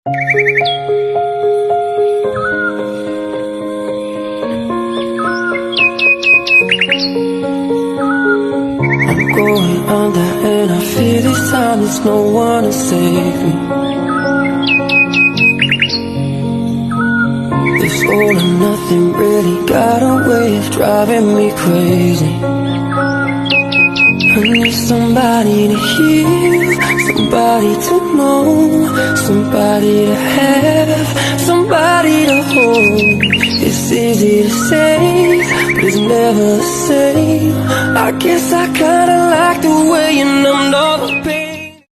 I'm going under and I feel this time there's no one to save me. This all or nothing really got a way of driving me crazy. I need somebody to hear, somebody to know, somebody to have, somebody to hold. It's easy to say, but it's never the same. I guess I kinda like the way you numbed all the pain.